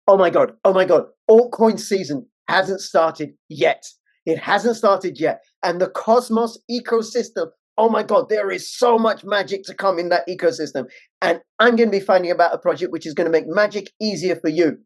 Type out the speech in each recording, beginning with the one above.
Oh my God. Altcoin season hasn't started yet. It hasn't started yet. And the Cosmos ecosystem, oh my God, there is so much magic to come in that ecosystem. And I'm going to be finding about a project which is going to make magic easier for you.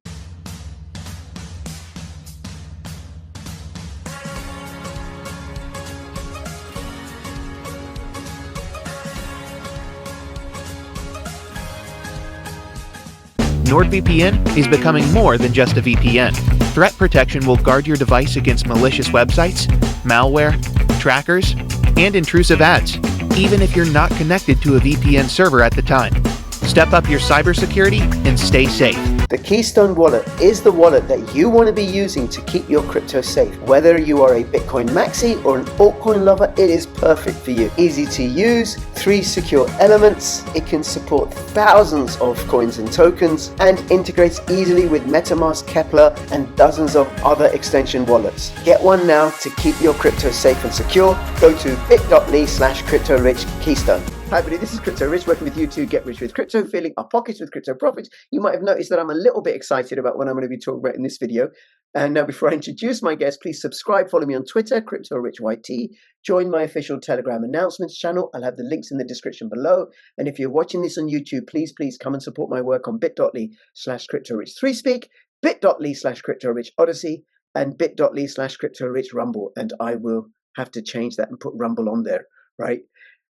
NordVPN is becoming more than just a VPN. Threat protection will guard your device against malicious websites, malware, trackers, and intrusive ads, even if you're not connected to a VPN server at the time. Step up your cybersecurity and stay safe. The Keystone wallet is the wallet that you want to be using to keep your crypto safe. Whether you are a Bitcoin maxi or an altcoin lover, it is perfect for you. Easy to use, 3 secure elements, it can support thousands of coins and tokens, and integrates easily with MetaMask, Kepler, and dozens of other extension wallets. Get one now to keep your crypto safe and secure. Go to bit.ly/CryptoRichKeystone. Hi everybody, this is Crypto Rich, working with you to get rich with crypto, filling our pockets with crypto profits. You might have noticed that I'm a little bit excited about what I'm going to be talking about in this video. And now before I introduce my guest, please subscribe, follow me on Twitter, CryptoRichYT, join my official Telegram announcements channel. I'll have the links in the description below. And if you're watching this on YouTube, please come and support my work on bit.ly/CryptoRich3Speak, bit.ly/CryptoRichOdyssey, and bit.ly/CryptoRichRumble. And I will have to change that and put Rumble on there, right?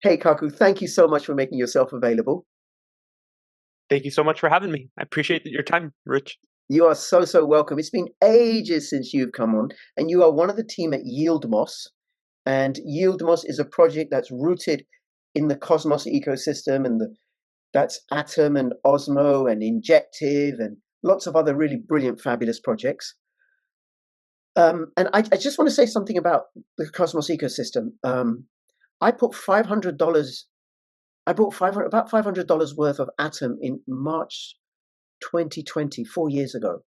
Hey, Kaku, thank you so much for making yourself available. Thank you so much for having me. I appreciate your time, Rich. You are so welcome. It's been ages since you've come on, and you are one of the team at YieldMoss. And YieldMoss is a project that's rooted in the Cosmos ecosystem, and that's Atom and Osmo and Injective and lots of other really brilliant, fabulous projects. And I just want to say something about the Cosmos ecosystem. I put $500. I bought about $500 worth of Atom in March 2020, 4 years ago.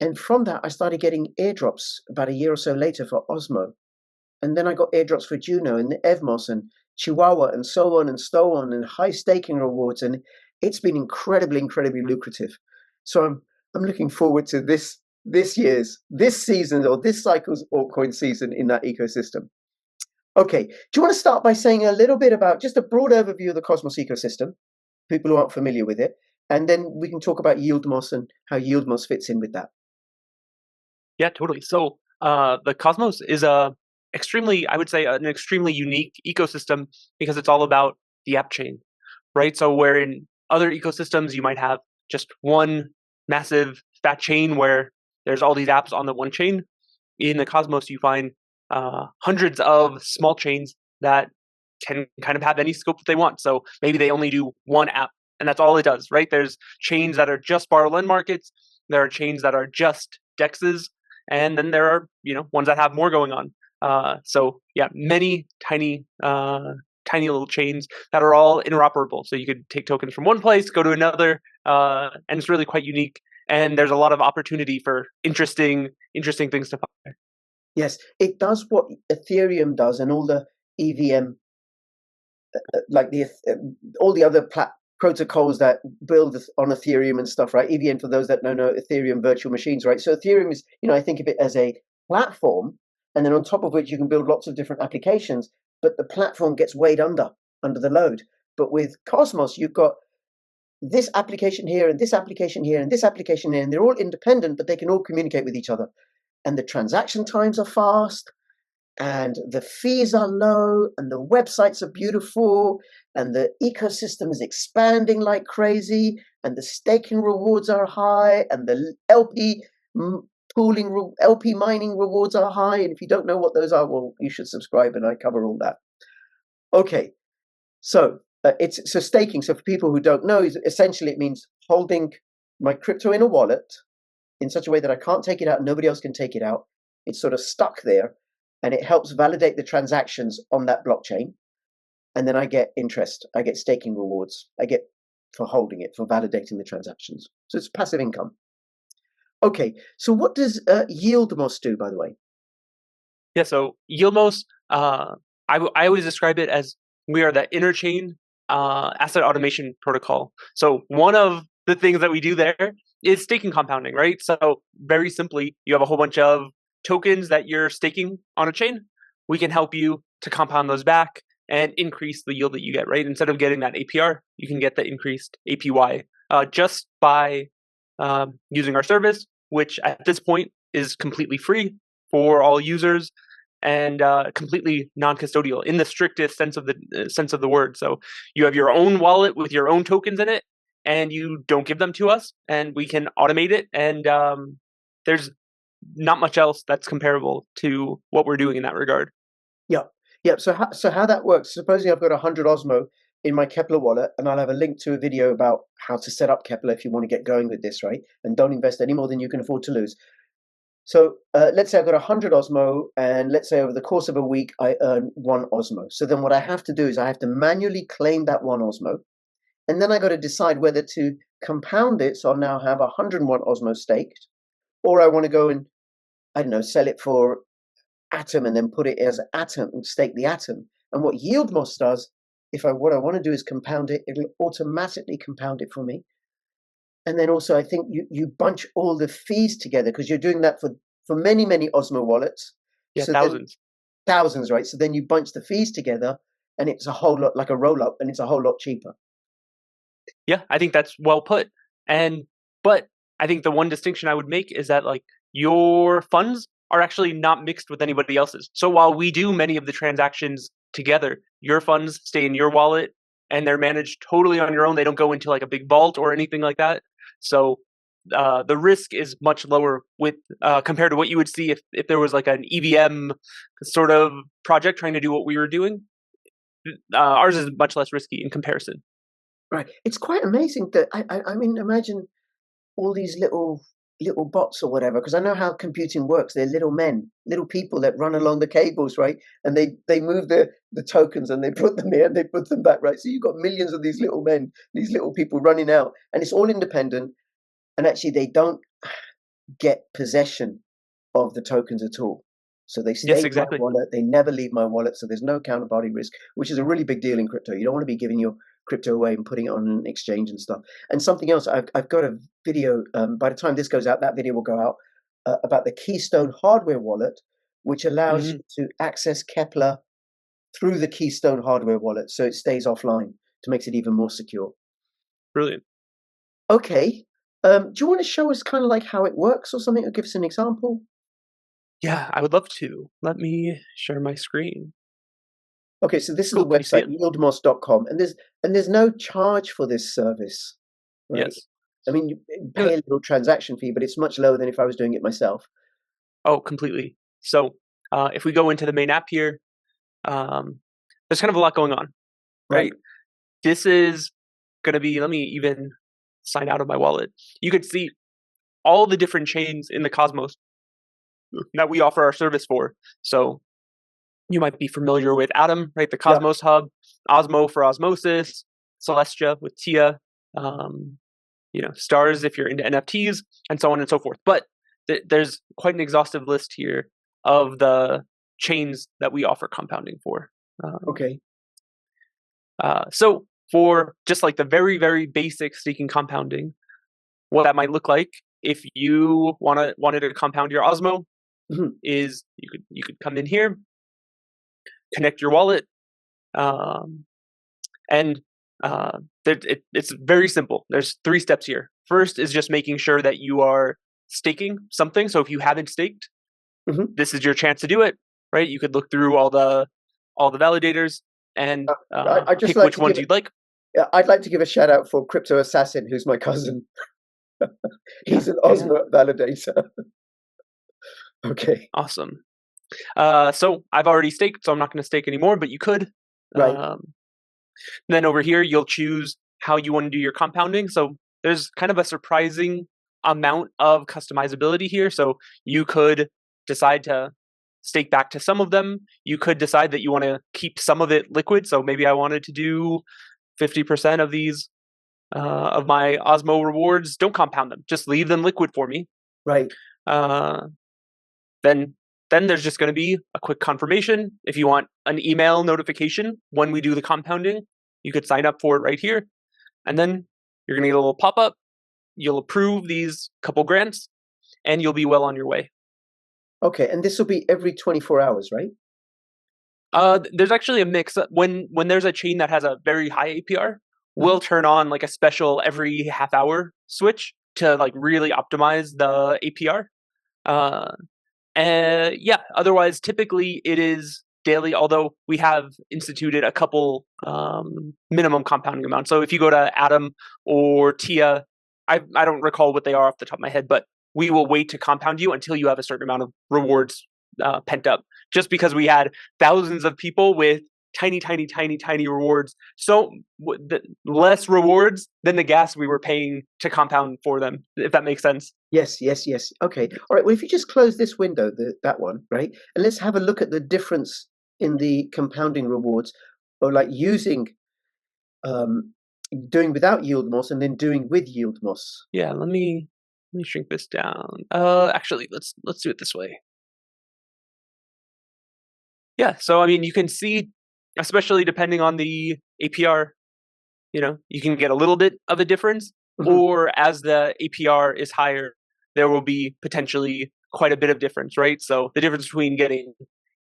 And from that, I started getting airdrops about a year or so later for Osmo. And then I got airdrops for Juno and Evmos and Chihuahua and so on, and high staking rewards. And it's been incredibly lucrative. So I'm looking forward to this season or this cycle's altcoin season in that ecosystem. Okay, do you want to start by saying a little bit about just a broad overview of the Cosmos ecosystem, people who aren't familiar with it, and then we can talk about YieldMoss and how YieldMoss fits in with that. Yeah, totally. So the Cosmos is an extremely unique ecosystem because it's all about the app chain, right? So where in other ecosystems you might have just one massive fat chain where there's all these apps on the one chain, in the Cosmos you find hundreds of small chains that can kind of have any scope that they want. So maybe they only do one app and that's all it does, right? There's chains that are just borrow lend markets. There are chains that are just dexes. And then there are, ones that have more going on. So yeah, many tiny little chains that are all interoperable. So you could take tokens from one place, go to another, and it's really quite unique. And there's a lot of opportunity for interesting things to find. Yes, it does what Ethereum does, and all the EVM, all the other protocols that build on Ethereum and stuff, right? EVM, for those that don't know, Ethereum virtual machines, right? So Ethereum is, I think of it as a platform, and then on top of which you can build lots of different applications, but the platform gets weighed under the load. But with Cosmos, you've got this application here, and this application here, and this application here, and they're all independent, but they can all communicate with each other. And the transaction times are fast, and the fees are low, and the websites are beautiful, and the ecosystem is expanding like crazy, and the staking rewards are high, and the LP mining rewards are high. And if you don't know what those are, well, you should subscribe, and I cover all that. Okay, so so staking. So for people who don't know, essentially it means holding my crypto in a wallet in such a way that I can't take it out, nobody else can take it out. It's sort of stuck there, and it helps validate the transactions on that blockchain. And then I get interest, I get staking rewards, I get for holding it, for validating the transactions. So it's passive income. Okay, so what does YieldMoss do, by the way? Yeah, so YieldMoss, I always describe it as we are the interchain asset automation protocol. So one of the things that we do there is staking compounding, right? So very simply, you have a whole bunch of tokens that you're staking on a chain. We can help you to compound those back and increase the yield that you get, right? Instead of getting that APR, you can get the increased APY just by using our service, which at this point is completely free for all users and completely non-custodial in the strictest sense of the word. So you have your own wallet with your own tokens in it, and you don't give them to us, and we can automate it. And there's not much else that's comparable to what we're doing in that regard. Yeah, yeah. So how that works? Supposing I've got 100 Osmo in my Kepler wallet, and I'll have a link to a video about how to set up Kepler if you want to get going with this, right? And don't invest any more than you can afford to lose. So let's say I've got 100 Osmo, and let's say over the course of a week I earn 1 Osmo. So then what I have to do is I have to manually claim that 1 Osmo, and then I got to decide whether to compound it. So I'll now have 101 Osmo staked, or I want to go and, I don't know, sell it for Atom and then put it as Atom and stake the Atom. And what YieldMoss does, what I want to do is compound it, it'll automatically compound it for me. And then also, I think you bunch all the fees together because you're doing that for many, many Osmo wallets. Yeah, So thousands. Thousands, right? So then you bunch the fees together and it's a whole lot like a roll up and it's a whole lot cheaper. Yeah, I think that's well put. But I think the one distinction I would make is that like your funds are actually not mixed with anybody else's. So while we do many of the transactions together, your funds stay in your wallet and they're managed totally on your own. They don't go into like a big vault or anything like that. So the risk is much lower with compared to what you would see if there was like an EVM sort of project trying to do what we were doing. Ours is much less risky in comparison. Right. It's quite amazing that I mean, imagine all these little bots or whatever, because I know how computing works. They're little men, little people that run along the cables, right? And they move the tokens and they put them here and they put them back, right? So you've got millions of these little men, these little people running out, and it's all independent. And actually, they don't get possession of the tokens at all. So they stay Yes, in my exactly. wallet. They never leave my wallet. So there's no counterparty risk, which is a really big deal in crypto. You don't want to be giving your crypto away and putting it on an exchange and stuff. And something else, I've got a video. By the time this goes out, that video will go out about the Keystone hardware wallet, which allows you to access Kepler through the Keystone hardware wallet. So it stays offline to makes it even more secure. Brilliant. Okay. Do you want to show us kind of like how it works or something, or give us an example? Yeah, I would love to. Let me share my screen. Okay, so this is Cool. the Can you see website, it? yieldmoss.com, and there's no charge for this service, right? Yes. I mean, you Yeah. pay a little transaction fee, but it's much lower than if I was doing it myself. Oh, completely. So if we go into the main app here, there's kind of a lot going on, right? This is going to be, let me even sign out of my wallet. You could see all the different chains in the Cosmos that we offer our service for. So you might be familiar with Atom, right? The Yeah. Cosmos Hub, Osmo for osmosis, Celestia with Tia, Stars if you're into NFTs, and so on and so forth. But there's quite an exhaustive list here of the chains that we offer compounding for. Okay. So for just like the very, very basic staking compounding, what that might look like if you wanted to compound your Osmo is you could come in here, connect your wallet, and it's very simple. There's 3 steps here. First is just making sure that you are staking something. So if you haven't staked, this is your chance to do it, right? You could look through all the validators and I just pick like which to ones you'd like. Yeah, I'd like to give a shout out for Crypto Assassin, who's my cousin. He's an Osmo validator. Okay. Awesome. So I've already staked, so I'm not going to stake anymore, but you could. Right. Then over here, you'll choose how you want to do your compounding. So there's kind of a surprising amount of customizability here. So you could decide to stake back to some of them. You could decide that you want to keep some of it liquid. So maybe I wanted to do 50% of these of my Osmo rewards. Don't compound them. Just leave them liquid for me. Right. Then there's just going to be a quick confirmation. If you want an email notification when we do the compounding, you could sign up for it right here. And then you're going to get a little pop-up you'll approve these couple grants, and you'll be well on your way. Okay, and this will be every 24 hours, right? There's actually a mix. When there's a chain that has a very high APR, we'll turn on like a special every half hour switch to like really optimize the APR. And yeah, otherwise, typically it is daily, although we have instituted a couple minimum compounding amounts. So if you go to Atom or Tia, I don't recall what they are off the top of my head, but we will wait to compound you until you have a certain amount of rewards pent up, just because we had thousands of people with tiny, tiny, tiny, tiny rewards. So less rewards than the gas we were paying to compound for them, if that makes sense. Yes, yes, yes. Okay. All right. Well, if you just close this window, that one, right? And let's have a look at the difference in the compounding rewards, or like using, doing without yield moss and then doing with yield moss. Yeah, let me shrink this down. Actually, let's do it this way. Yeah, so I mean, you can see, especially depending on the APR, you can get a little bit of a difference, or as the APR is higher, there will be potentially quite a bit of difference, right? So the difference between getting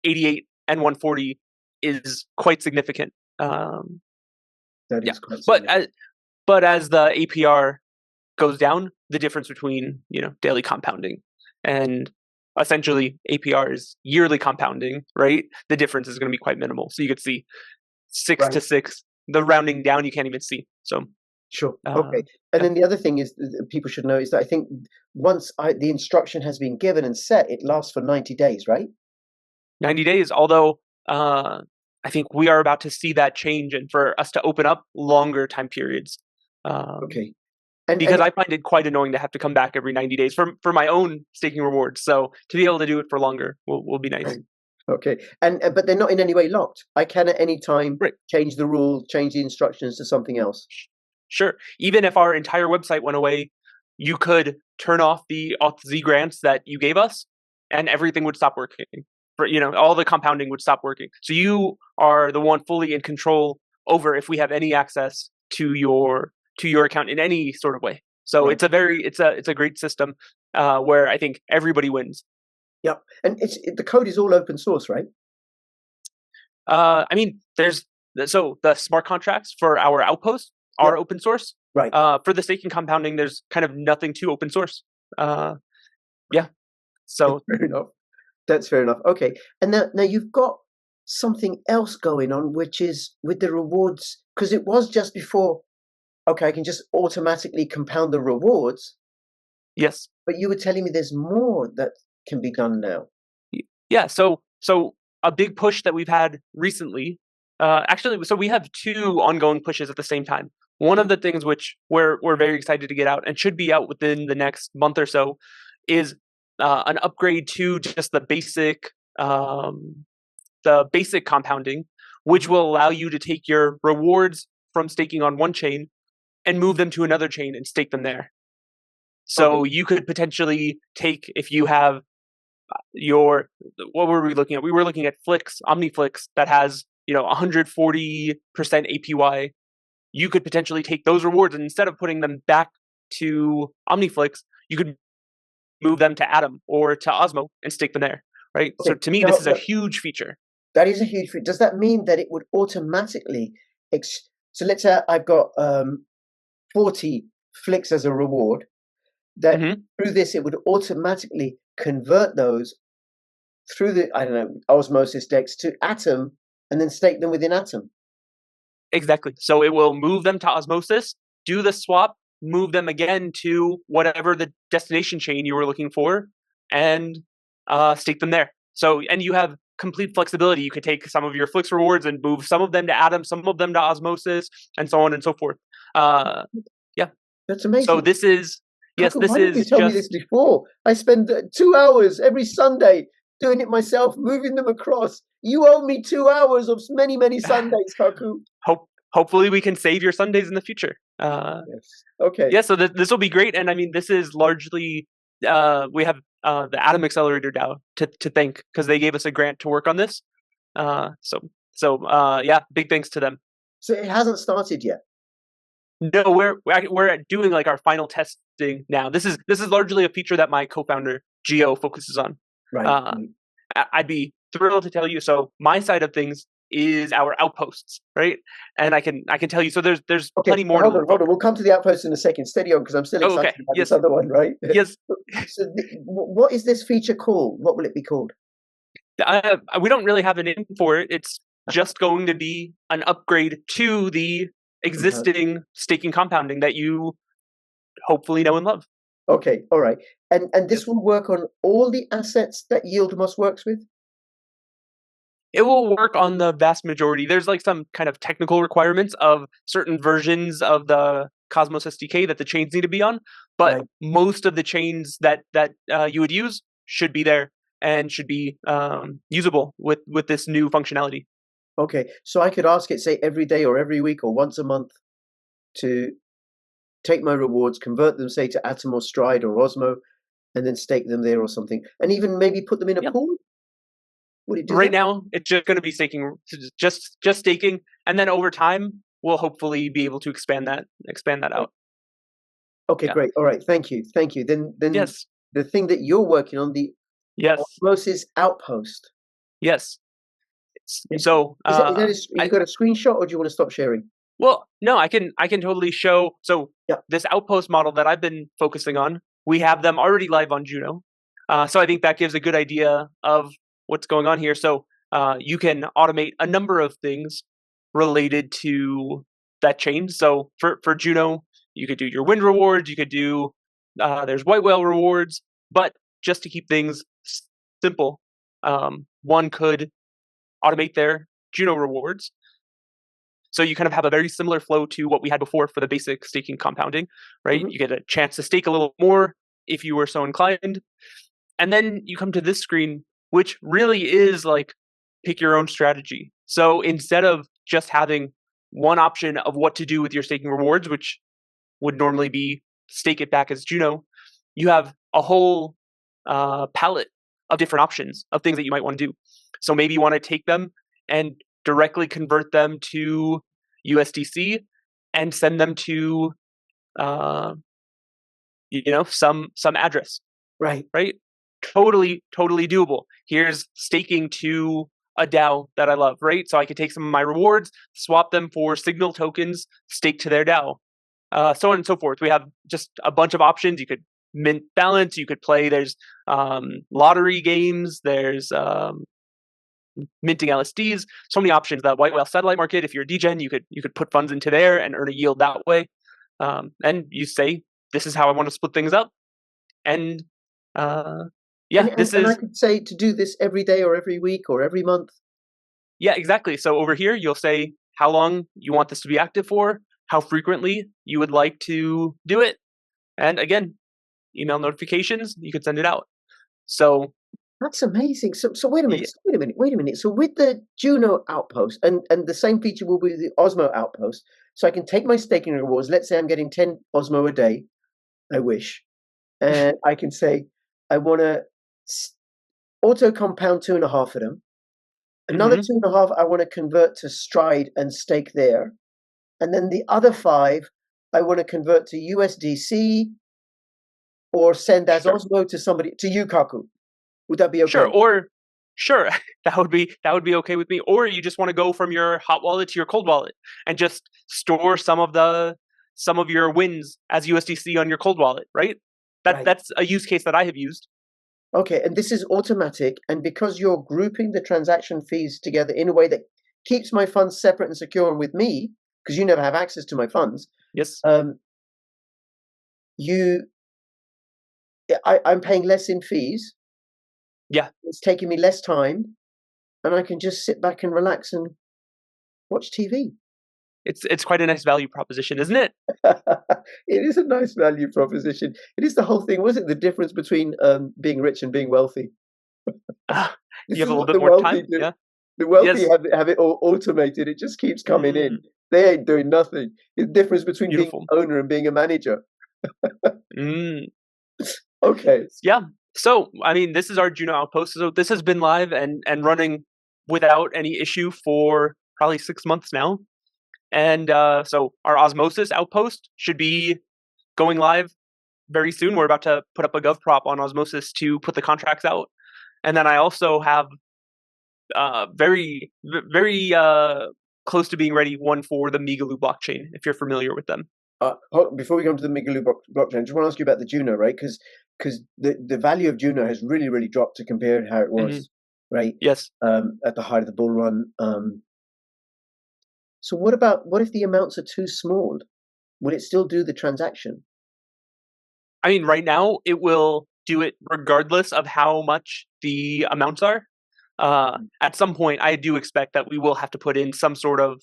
88 and 140 is quite significant. That Yeah, is quite significant. but as the APR goes down, the difference between daily compounding and essentially APR is yearly compounding, right? The difference is going to be quite minimal. So you could see 6 to 6. The rounding down you can't even see. So sure. Okay. And then the other thing is people should know is that I think once the instruction has been given and set, it lasts for 90 days, right? 90 days. Although I think we are about to see that change, and for us to open up longer time periods. Okay. Because I find it quite annoying to have to come back every 90 days for my own staking rewards. So to be able to do it for longer will be nice. Okay. And but they're not in any way locked. I can at any time change the rule, change the instructions to something else. Sure. Even if our entire website went away, you could turn off the ODYSEE grants that you gave us, and everything would stop working. All the compounding would stop working. So you are the one fully in control over if we have any access to your account in any sort of way. So it's a great system where I think everybody wins. Yep. And the code is all open source, right? I mean, so the smart contracts for our outpost are open source. Right. For the staking compounding, there's kind of nothing to open source. Yeah. So fair enough. That's fair enough. Okay. And now you've got something else going on, which is with the rewards, because it was just before, okay, I can just automatically compound the rewards. Yes. But you were telling me there's more that can be done now. Yeah. So a big push that we've had recently, actually, so we have 2 ongoing pushes at the same time. One of the things which we're very excited to get out and should be out within the next month or so is an upgrade to just the basic compounding, which will allow you to take your rewards from staking on one chain and move them to another chain and stake them there. So you could potentially take, if you have what were we looking at? We were looking at OmniFlix that has 140% APY. You could potentially take those rewards, and instead of putting them back to OmniFlix, you could move them to Atom or to Osmo and stake them there, right? Okay. So to me, this is a huge feature. That is a huge feature. Does that mean that it would automatically... So let's say I've got 40 flicks as a reward, that through this, it would automatically convert those through the, osmosis DEX to Atom and then stake them within Atom. Exactly. So it will move them to Osmosis, do the swap, move them again to whatever the destination chain you were looking for, and stake them there. So, and you have complete flexibility. You could take some of your Flix rewards and move some of them to Atom, some of them to Osmosis, and so on and so forth. Yeah. That's amazing. So this is... Yes, this why didn't you tell me this before? I spend 2 hours every Sunday doing it myself, moving them across. You owe me 2 hours of many, many Sundays, Kaku. Hopefully we can save your Sundays in the future. Yes. Okay. Yeah, so this will be great. And I mean, this is largely, we have the Atom Accelerator DAO to thank, because they gave us a grant to work on this. So yeah, big thanks to them. So it hasn't started yet? No, we're doing like our final tests adopting now. This is largely a feature that my co-founder Gio focuses on. Right. I'd be thrilled to tell you. So my side of things is our outposts, right? And I can tell you. So there's Okay, plenty more. hold on. We'll come to the outpost in a second. Steady on, because I'm still Oh, excited okay. about this Yes. other one, right? Yes. So, what is this feature called? What will it be called? We don't really have a name for it. It's just going to be an upgrade to the existing staking compounding that you hopefully know and love. Okay, all right. And this Yes. will work on all the assets that YieldMoss works with? It will work on the vast majority. There's like some kind of technical requirements of certain versions of the Cosmos SDK that the chains need to be on, but Right. most of the chains that you would use should be there and should be usable with this new functionality. Okay, so I could ask it, say, every day or every week or once a month to take my rewards, convert them, say, to Atom or Stride or Osmo, and then stake them there or something, and even maybe put them in a Yeah. pool? Would it do Right that? now, it's just going to be staking, just staking, and then over time, we'll hopefully be able to expand that out. Okay, Yeah. great. All right, thank you. Then Yes. the thing that you're working on, the Yes. Osmosis Outpost. Yes. So you got a screenshot, or do you want to stop sharing? well, no, I can totally show. So Yeah. this outpost model that I've been focusing on, we have them already live on Juno. So I think that gives a good idea of what's going on here. So you can automate a number of things related to that chain. So for Juno, you could do your wind rewards. You could do there's white whale rewards, but just to keep things simple, one could automate their Juno rewards. So you kind of have a very similar flow to what we had before for the basic staking compounding, right? Mhm. You get a chance to stake a little more if you were so inclined. And then you come to this screen, which really is like pick your own strategy. So instead of just having one option of what to do with your staking rewards, which would normally be stake it back as Juno, you have a whole palette of different options of things that you might want to do. So maybe you want to take them and directly convert them to USDC and send them to some address, Right. right? Totally doable. Here's staking to a DAO that I love, right? So I could take some of my rewards, swap them for signal tokens, stake to their DAO, so on and so forth. We have just a bunch of options. You could mint balance. You could play. There's lottery games. There's minting LSDs. So many options. That white whale satellite market. If you're a DGen, you could put funds into there and earn a yield that way. And you say, this is how I want to split things up. And this And is I could say to do this every day or every week or every month. yeah, exactly. So over here, you'll say how long you want this to be active for, how frequently you would like to do it, and again, email notifications. You can send it out. So That's amazing. So wait a minute. yeah, Wait a minute. So with the Juno outpost, and the same feature will be the Osmo outpost. So I can take my staking rewards. Let's say I'm getting 10 Osmo a day. I wish, and I can say I want to auto compound 2.5 of them. Another mhm. 2.5 I want to convert to Stride and stake there, and then the other 5 I want to convert to USDC or send as Sure, Osmo to somebody, to Yukaku. Would that be okay? sure. That would be okay with me. Or you just want to go from your hot wallet to your cold wallet and just store some of your wins as USDC on your cold wallet, right? Right. That's a use case that I have used. Okay, and this is automatic, and because you're grouping the transaction fees together in a way that keeps my funds separate and secure and with me, because you never have access to my funds, Yes. you, I'm paying less in fees. Yeah. It's taking me less time, and I can just sit back and relax and watch TV. It's quite a nice value proposition, isn't it? It is a nice value proposition. It is the whole thing. Was it the difference between being rich and being wealthy? You This have is a little what bit the more wealthy time. do. Yeah. The wealthy Yes. have it all automated. It just keeps coming in. Mm, They ain't doing nothing. The difference between being beautiful. an owner and being a manager. Mm, Okay. yeah. So, I mean, this is our Juno outpost. So this has been live and running without any issue for probably 6 months now. And so our Osmosis outpost should be going live very soon we're about to put up a gov prop on Osmosis to put the contracts out. And then I also have very close to being ready one for the Migaloo blockchain, if you're familiar with them. Before we go into the Migaloo blockchain, I just want to ask you about the Juno, right? Because the value of Juno has really dropped to compare how it was, right? Yes. At the height of the bull run. So what if the amounts are too small? Will it still do the transaction? I mean, right now it will do it regardless of how much the amounts are. At some point, I do expect that we will have to put in some sort of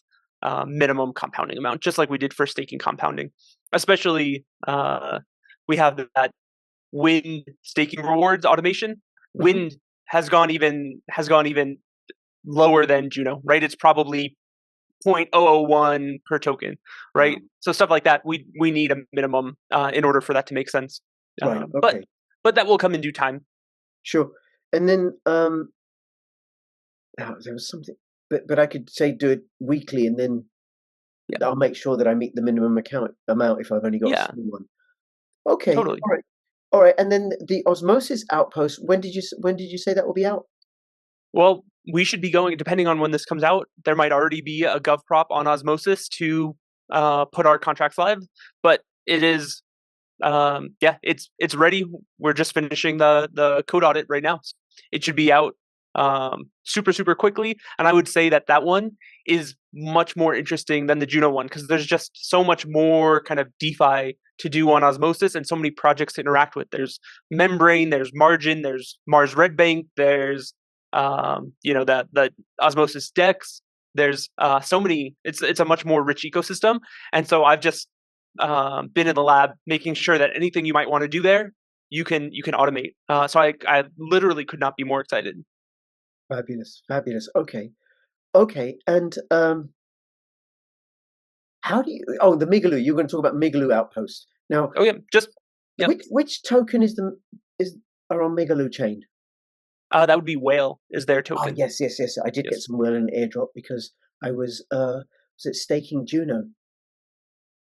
minimum compounding amount, just like we did for staking compounding. Especially, we have that Wind staking rewards automation. Wind has gone even lower than Juno, right? It's probably 0.001 per token, right? So stuff like that, we need a minimum in order for that to make sense. Right. Okay. But that will come in due time. Sure. And then there was something, but I could say do it weekly, and then I'll make sure that I meet the minimum amount if I've only got a small one. Okay. Totally. All right. And then the Osmosis outpost. When did you say that will be out? Well, we should be going, depending on when this comes out, there might already be a gov prop on Osmosis to put our contracts live, but it is, it's ready. We're just finishing the code audit right now. It should be out super quickly, and I would say that one is much more interesting than the Juno one, because there's just so much more kind of DeFi to do on Osmosis and so many projects to interact with. There's Membrane, there's Margin, there's Mars Red Bank, there's the Osmosis DEX. There's so many. It's a much more rich ecosystem, and so I've just been in the lab making sure that anything you might want to do there, you can automate. So I literally could not be more excited. Fabulous. Okay, and how do you? Oh, the Migaloo. You're going to talk about Migaloo outpost now. Oh yeah, which token are on Migaloo chain? That would be Whale is their token. Oh, yes. I did get some Whale in airdrop because I was it staking Juno?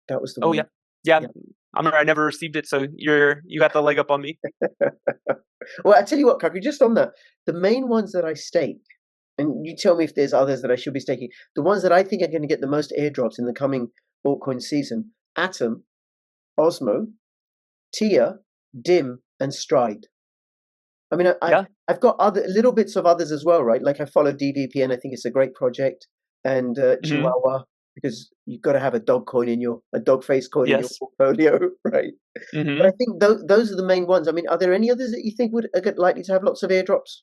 That was the one. Yeah. I never received it, so you got the leg up on me. Well, I tell you what, Kaku, just on that, the main ones that I stake, and you tell me if there's others that I should be staking, the ones that I think are going to get the most airdrops in the coming altcoin season: Atom, Osmo, Tia, Dim, and Stride. I mean, I've got other little bits of others as well, right? Like I follow DVPN. I think it's a great project, and Chihuahua, because you've got to have a dog face coin in your portfolio, right? But I think those are the main ones. I mean, are there any others that you think are likely to have lots of airdrops?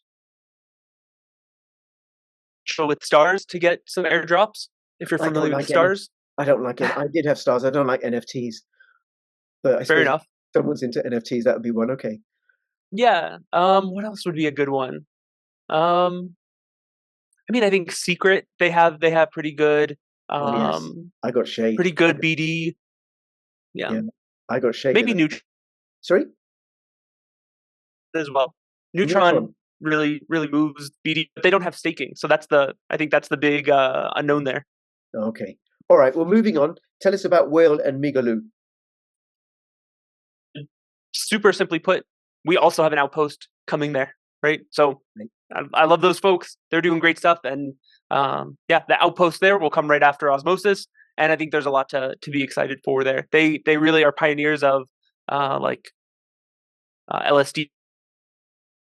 So with stars to get some airdrops, if you're familiar with stars. I don't like it. I did have stars. I don't like NFTs. But fair enough. If someone's into NFTs, that would be one. Okay. Yeah. What else would be a good one? I mean, I think Secret, they have pretty good I got Shade. Pretty good BD. Yeah. I got Shade. Maybe Neutron. Sorry? As well. Neutron really moves BD, but they don't have staking. So I think that's the big unknown there. Okay. All right. Well, moving on. Tell us about Whale and Migaloo. Super simply put, we also have an outpost coming there, right? So I love those folks. They're doing great stuff. And the outpost there will come right after Osmosis. And I think there's a lot to be excited for there. They really are pioneers of LSD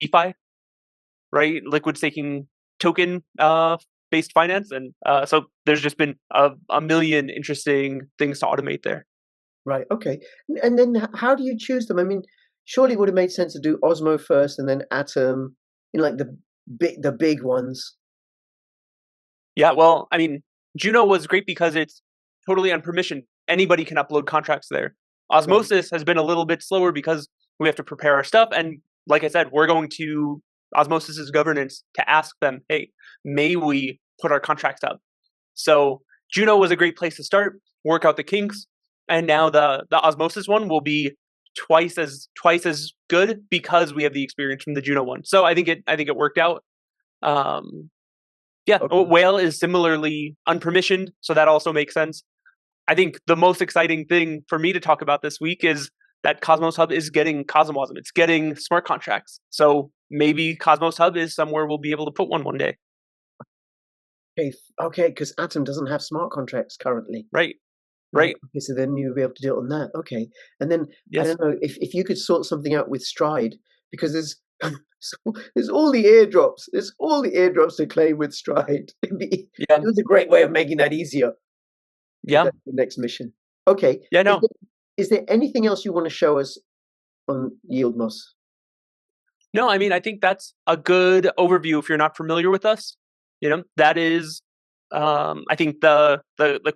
DeFi, right? Liquid staking token based finance. And so there's just been a million interesting things to automate there. Right. Okay. And then how do you choose them? I mean, surely it would have made sense to do Osmo first and then Atom, like the big ones. Yeah, well, I mean, Juno was great because it's totally unpermissioned. Anybody can upload contracts there. Osmosis has been a little bit slower because we have to prepare our stuff. And like I said, we're going to Osmosis's governance to ask them, hey, may we put our contracts up? So Juno was a great place to start, work out the kinks. And now the Osmosis one will be twice as good because we have the experience from the Juno one. So I think it worked out. Whale is similarly unpermissioned, so that also makes sense. I think the most exciting thing for me to talk about this week is that Cosmos Hub is getting Cosmosm. It's getting smart contracts. So maybe Cosmos Hub is somewhere we'll be able to put one day. Okay, because Atom doesn't have smart contracts currently. Right. Right. Right. Okay, so then you'll be able to do it on that. Okay. And then I Yes. don't know if you could sort something out with Stride, because there's all the airdrops. There's all the airdrops to claim with Stride. It Yeah. was a great way of making that easier. If Yeah. that's the next mission. Okay. Yeah. No. Is there anything else you want to show us on YieldMoss? No, I mean, I think that's a good overview if you're not familiar with us. That is, I think the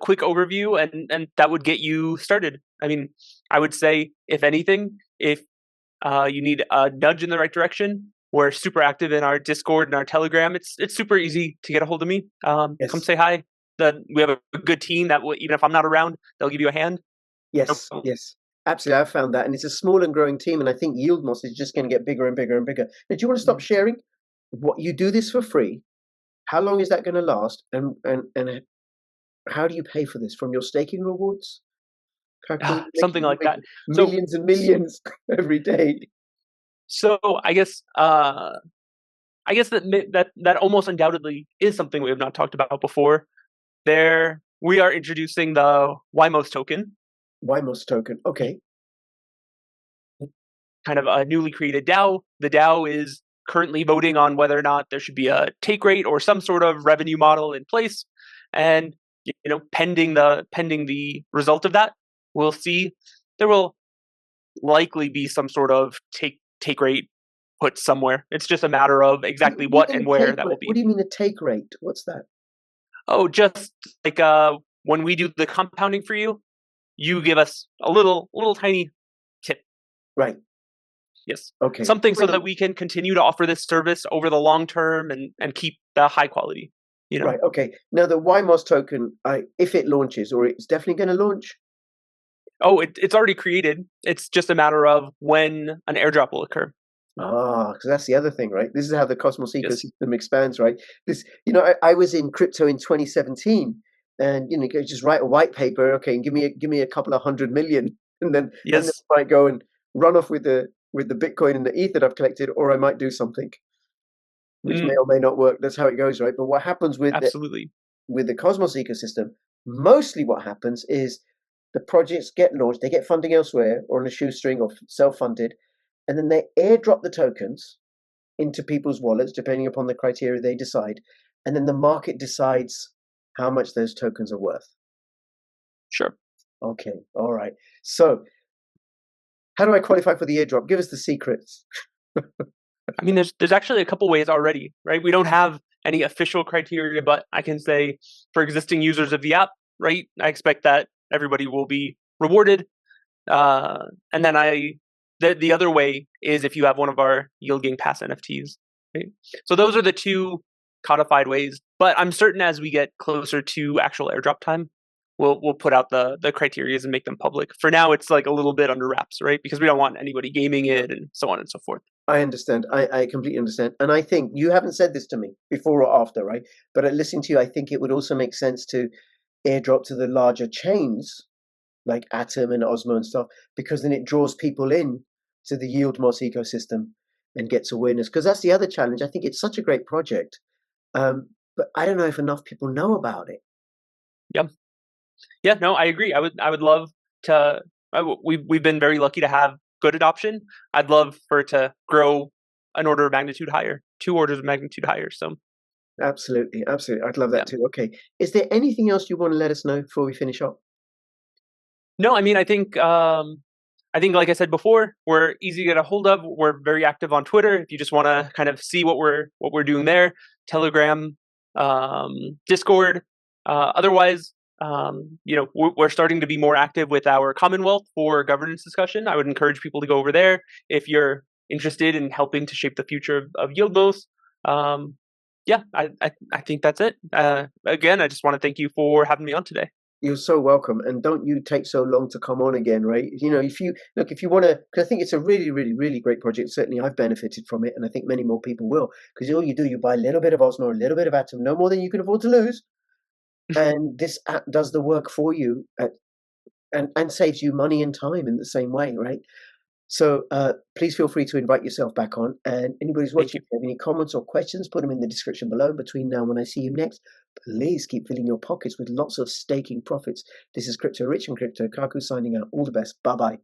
quick overview, and that would get you started. I mean, I would say, if anything, if you need a nudge in the right direction, we're super active in our Discord and our Telegram. It's super easy to get a hold of me. Come Yes. say hi. We have a good team that even if I'm not around, they'll give you a hand. Yes. Yes. Absolutely. I've found that. And it's a small and growing team. And I think YieldMoss is just going to get bigger and bigger and bigger. Now, do you want to stop sharing? What you do this for free? How long is that going to last? And how do you pay for this? From your staking rewards? Something like that. Millions and millions every day. So I guess that almost undoubtedly is something we have not talked about before. We are introducing the YMOS token. YMOS token. Okay. Kind of a newly created DAO. The DAO is currently voting on whether or not there should be a take rate or some sort of revenue model in place. And pending the result of that, we'll see. There will likely be some sort of take rate put somewhere. It's just a matter of exactly what and where that will be. What do you mean a take rate? What's that? Oh, just like when we do the compounding for you, you give us a little tiny tip. Right. Yes. Okay. Something so that we can continue to offer this service over the long term and keep the high quality. Right. Okay. Now the YMOS token, if it launches, or it's definitely going to launch. Oh, it's already created. It's just a matter of when an airdrop will occur. Because that's the other thing, right? This is how the Cosmos ecosystem expands, right? I was in crypto in 2017, and you just write a white paper, okay, and give me a couple of 100 million, and then I might go and run off with the Bitcoin and the ETH that I've collected, or I might do something, which may or may not work. That's how it goes, right? But what happens with the Cosmos ecosystem? Mostly, what happens is the projects get launched, they get funding elsewhere, or on a shoestring, or self-funded. And then they airdrop the tokens into people's wallets, depending upon the criteria they decide. And then the market decides how much those tokens are worth. Sure. Okay. All right. So how do I qualify for the airdrop? Give us the secrets. I mean, there's actually a couple ways already, right? We don't have any official criteria, but I can say for existing users of the app, right, I expect that everybody will be rewarded. And then the other way is if you have one of our Yield Gang Pass NFTs. Right? So those are the two codified ways. But I'm certain as we get closer to actual airdrop time, we'll put out the criteria and make them public. For now, it's like a little bit under wraps, right? Because we don't want anybody gaming it and so on and so forth. I understand. I completely understand. And I think you haven't said this to me before or after, right? But listening to you, I think it would also make sense to airdrop to the larger chains like Atom and Osmo and stuff, because then it draws people in to the YieldMoss ecosystem and gets awareness. Because that's the other challenge. I think it's such a great project, but I don't know if enough people know about it. Yeah, no, I agree. I would love to. We've been very lucky to have good adoption. I'd love for it to grow an order of magnitude higher, 2 orders of magnitude higher. So absolutely, I'd love that too. Okay, is there anything else you want to let us know before we finish up? No, I mean, I think like I said before, we're easy to get a hold of. We're very active on Twitter. If you just want to kind of see what we're doing there, Telegram, Discord. Otherwise, we're starting to be more active with our Commonwealth for governance discussion. I would encourage people to go over there if you're interested in helping to shape the future of YieldMoss. I think that's it. Again, I just want to thank you for having me on today. You're so welcome, and don't you take so long to come on again, right? If you want to, because I think it's a really, really, really great project. Certainly, I've benefited from it, and I think many more people will. Because all you do, you buy a little bit of Osmo, a little bit of Atom, no more than you can afford to lose, and this app does the work for you at and saves you money and time in the same way, right? So please feel free to invite yourself back on. And anybody who's Thank watching, you. if you have any comments or questions, put them in the description below. Between now and when I see you next, please keep filling your pockets with lots of staking profits. This is Crypto Rich and Crypto Kaku signing out. All the best. Bye-bye.